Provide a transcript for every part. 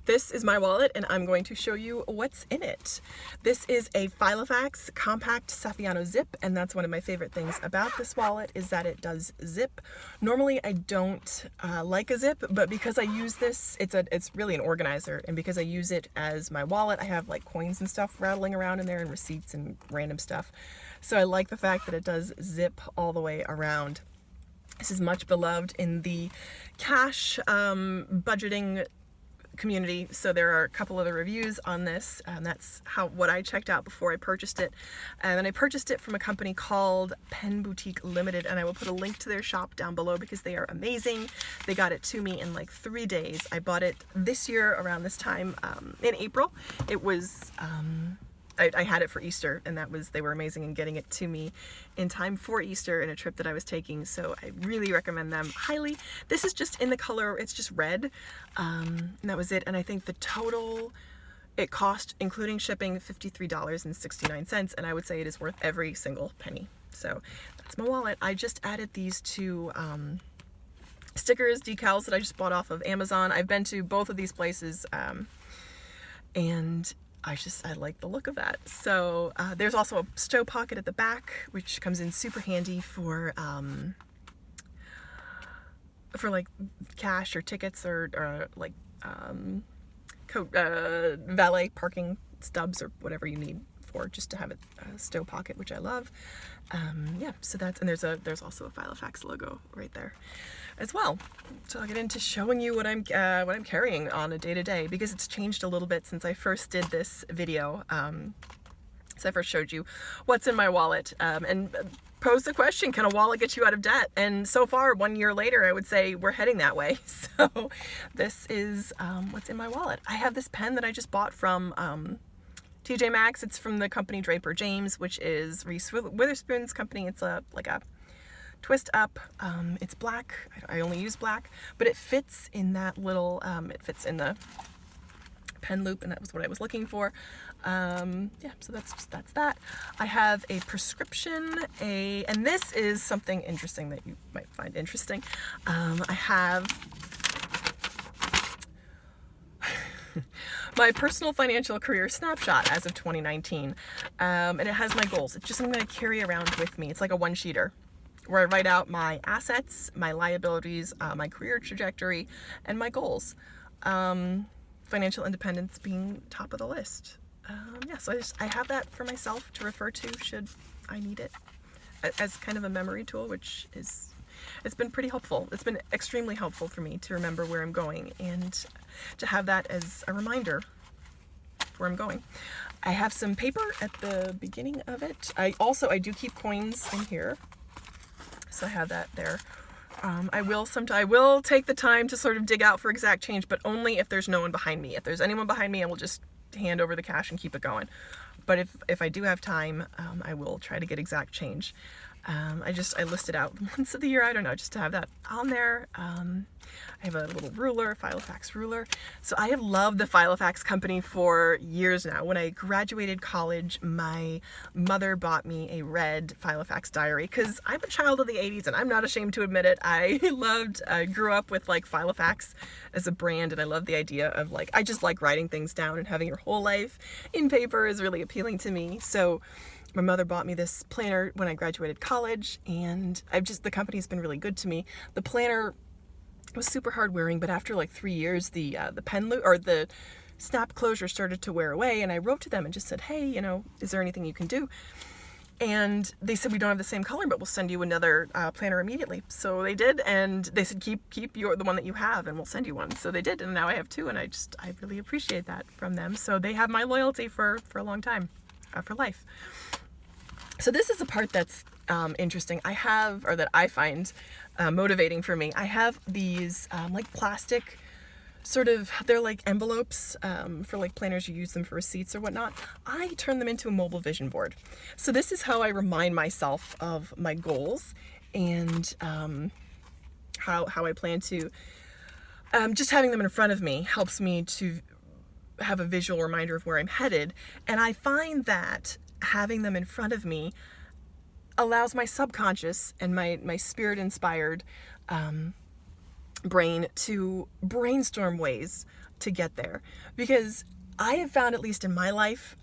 This is my wallet and I'm going to show you what's in it. This is a Filofax compact Saffiano zip, and that's one of my favorite things about this wallet is that it does zip. Normally I don't like a zip, but because I use this, it's really an organizer, and because I use it as my wallet, I have like coins and stuff rattling around in there and receipts and random stuff. So I like the fact that it does zip all the way around. This is much beloved in the cash budgeting community, so there are a couple of the reviews on this, and that's what I checked out before I purchased it. And then I purchased it from a company called Pen Boutique Limited, and I will put a link to their shop down below because they are amazing. They got it to me in like 3 days. I bought it this year around this time in April. It was I had it for Easter, and they were amazing in getting it to me in time for Easter in a trip that I was taking, so I really recommend them highly. This is just in the color, it's just red, and that was it. And I think the total, it cost, including shipping, $53.69, and I would say it is worth every single penny. So that's my wallet. I just added these two stickers, decals that I just bought off of Amazon. I've been to both of these places, and I like the look of that. So there's also a stow pocket at the back, which comes in super handy for like cash or tickets or like valet parking stubs or whatever you need for just to have a stow pocket, which I love. Yeah, so and there's also a Filofax logo right there as well. So I'll get into showing you what I'm carrying on a day-to-day, because it's changed a little bit since I first did this video. So I first showed you what's in my wallet, and posed the question, can a wallet get you out of debt? And so far, 1 year later, I would say we're heading that way. So this is what's in my wallet. I have this pen that I just bought from TJ Maxx. It's from the company Draper James, which is Reese Witherspoon's company. It's like a twist up. It's black. I only use black, but it fits in that little, it fits in the pen loop, and that was what I was looking for. Yeah, so that's that. I have a prescription, and this is something interesting that you might find interesting. I have my personal financial career snapshot as of 2019, and it has my goals. It's just something I carry around with me. It's like a one-sheeter where I write out my assets, my liabilities, my career trajectory, and my goals. Financial independence being top of the list. Yeah, so I have that for myself to refer to should I need it as kind of a memory tool, which it's been pretty helpful. It's been extremely helpful for me to remember where I'm going and to have that as a reminder where I'm going. I have some paper at the beginning of it. I do keep coins in here, so I have that there. I will take the time to sort of dig out for exact change, but only if there's no one behind me. If there's anyone behind me, I will just hand over the cash and keep it going. But if I do have time, I will try to get exact change. I list it out once of the year, I don't know, just to have that on there. I have a little ruler, Filofax ruler. So I have loved the Filofax company for years now. When I graduated college, my mother bought me a red Filofax diary, because I'm a child of the 80s and I'm not ashamed to admit it. I grew up with like Filofax as a brand, and I love the idea of I just like writing things down, and having your whole life in paper is really appealing to me. So my mother bought me this planner when I graduated college, and the company's been really good to me. The planner was super hard wearing, but after like 3 years, the pen loop or the snap closure started to wear away, and I wrote to them and just said, hey, is there anything you can do? And they said, we don't have the same color, but we'll send you another planner immediately. So they did, and they said, keep the one that you have, and we'll send you one. So they did, and now I have two, and I really appreciate that from them. So they have my loyalty for a long time, for life. So this is a part that's interesting. That I find motivating for me. I have these like plastic they're like envelopes for like planners. You use them for receipts or whatnot. I turn them into a mobile vision board. So this is how I remind myself of my goals and how I plan to, just having them in front of me helps me to have a visual reminder of where I'm headed. And I find that having them in front of me allows my subconscious and my spirit inspired brain to brainstorm ways to get there, because I have found, at least in my life,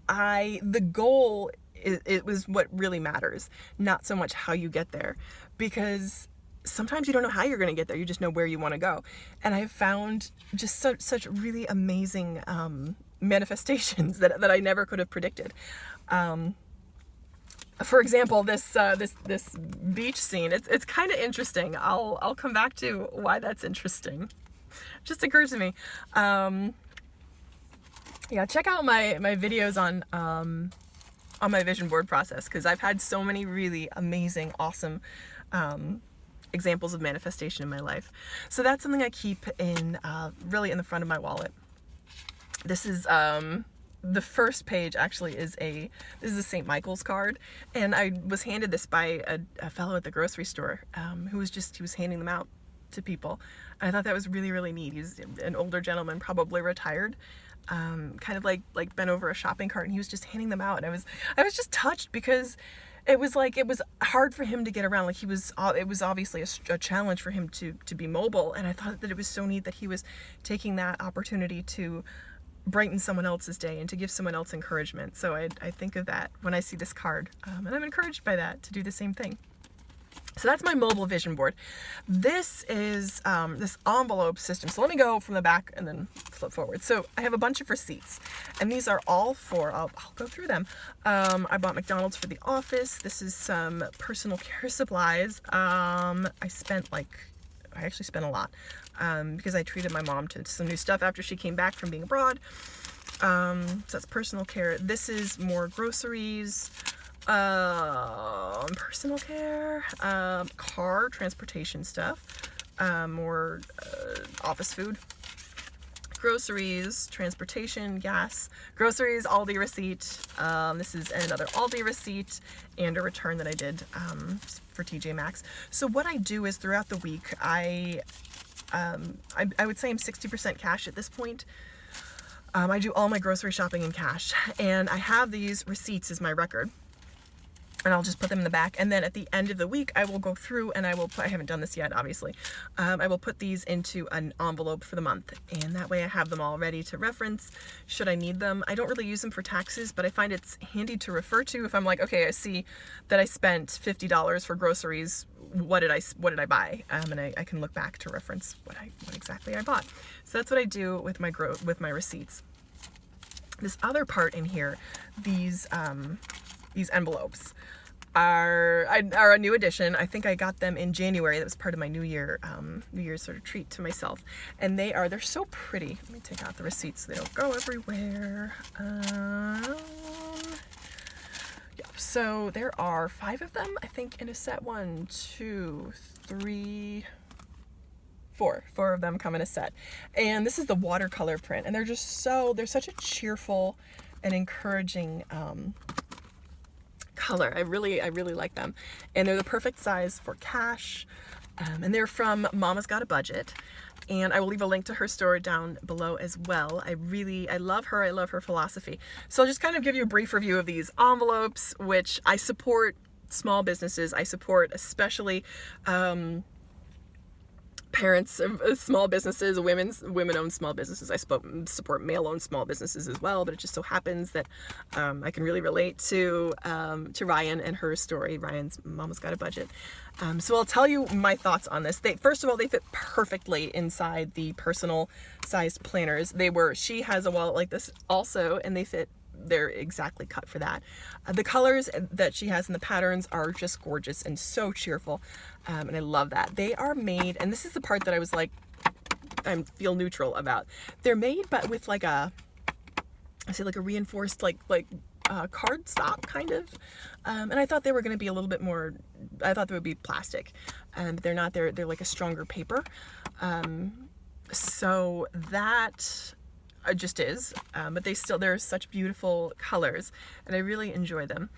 the goal it was what really matters, not so much how you get there, because sometimes you don't know how you're going to get there, you just know where you want to go. And I've found just such really amazing manifestations that I never could have predicted. For example, this beach scene, it's kind of interesting. I'll come back to why that's interesting. Just occurred to me. Yeah, check out my videos on my vision board process, because I've had so many really amazing, awesome examples of manifestation in my life. So that's something I keep in really in the front of my wallet. This is the first page actually is a St. Michael's card, and I was handed this by a fellow at the grocery store who was handing them out to people. And I thought that was really, really neat. He's an older gentleman, probably retired, kind of like bent over a shopping cart, and he was just handing them out. And I was just touched, because it was hard for him to get around. Like, it was obviously a challenge for him to be mobile. And I thought that it was so neat that he was taking that opportunity to brighten someone else's day and to give someone else encouragement. So I think of that when I see this card, and I'm encouraged by that to do the same thing. So that's my mobile vision board. This is this envelope system. So let me go from the back and then flip forward. So I have a bunch of receipts, and these are all for, I'll go through them. I bought McDonald's for the office. This is some personal care supplies. I actually spent a lot because I treated my mom to some new stuff after she came back from being abroad. So that's personal care. This is more groceries. Personal care, car, transportation stuff, more office food, groceries, transportation, gas, groceries, Aldi receipt. This is another Aldi receipt and a return that I did for TJ Maxx. So what I do is, throughout the week, I would say I'm 60% cash at this point. I do all my grocery shopping in cash, and I have these receipts as my record. And I'll just put them in the back. And then at the end of the week, I will go through and I haven't done this yet, obviously. I will put these into an envelope for the month. And that way I have them all ready to reference should I need them. I don't really use them for taxes, but I find it's handy to refer to if I'm like, okay, I see that I spent $50 for groceries. What did I buy? And I can look back to reference what exactly I bought. So that's what I do with my receipts. This other part in here, these envelopes are a new addition. I think I got them in January. That was part of my New Year's sort of treat to myself. And they're so pretty. Let me take out the receipts so they don't go everywhere. Yeah, so there are 5 of them, I think, in a set. 1, 2, 3, 4. 4 of them come in a set. And this is the watercolor print. And they're such a cheerful and encouraging color. I really like them, and they're the perfect size for cash, and they're from Mama's Got a Budget, and I will leave a link to her store down below as well. I love her. I love her philosophy. So I'll just kind of give you a brief review of these envelopes, which I support small businesses. I support especially parents of small businesses, women-owned small businesses. I support male-owned small businesses as well, but it just so happens that I can really relate to Ryan and her story. Ryan's Mama's Got a Budget. So I'll tell you my thoughts on this. First of all, they fit perfectly inside the personal-sized planners. She has a wallet like this also, and they're exactly cut for that. The colors that she has and the patterns are just gorgeous and so cheerful, and I love that. They are made, and this is the part that I was like, I feel neutral about. They're made, but with like a reinforced card stock kind of, and I thought they were going to be a little bit more. I thought they would be plastic, but they're not. They're like a stronger paper, so that. It just is, but they're such beautiful colors, and I really enjoy them.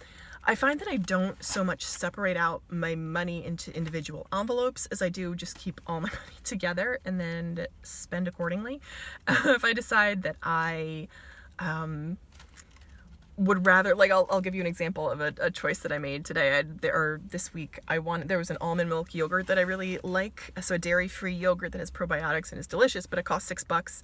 I find that I don't so much separate out my money into individual envelopes as I do just keep all my money together and then spend accordingly. If I decide that I would rather, like, I'll give you an example of a choice that I made today. This week, there was an almond milk yogurt that I really like. So a dairy-free yogurt that has probiotics and is delicious, but it costs $6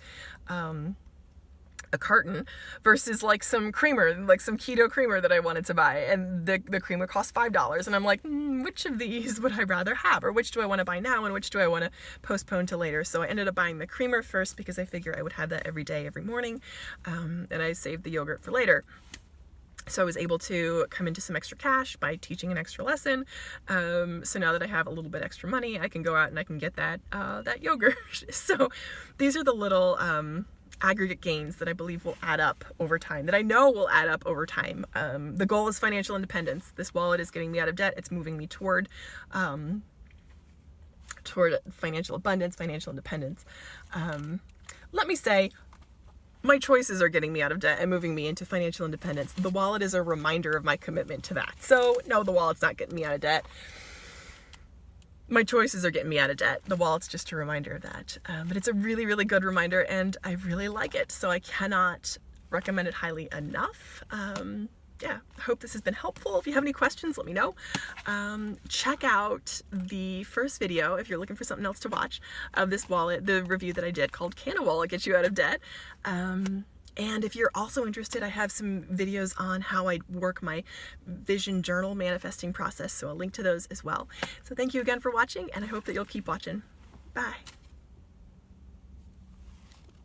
a carton, versus like some creamer, like some keto creamer that I wanted to buy, and the creamer cost $5. And I'm like, which of these would I rather have, or which do I want to buy now and which do I want to postpone to later? So I ended up buying the creamer first because I figure I would have that every day, every morning, and I saved the yogurt for later. So I was able to come into some extra cash by teaching an extra lesson. So now that I have a little bit extra money, I can go out and I can get that yogurt. So these are the little aggregate gains that I believe will add up over time, that I know will add up over time. The goal is financial independence. This wallet is getting me out of debt. It's moving me toward financial abundance, financial independence. Let me say, my choices are getting me out of debt and moving me into financial independence. The wallet is a reminder of my commitment to that. So no, the wallet's not getting me out of debt. My choices are getting me out of debt. The wallet's just a reminder of that. But it's a really, really good reminder, and I really like it. So I cannot recommend it highly enough. Yeah, I hope this has been helpful. If you have any questions, let me know. Check out the first video if you're looking for something else to watch of this wallet, the review that I did called Can a Wallet Get You Out of Debt? And if you're also interested, I have some videos on how I work my vision journal manifesting process, so I'll link to those as well. So thank you again for watching, and I hope that you'll keep watching. Bye.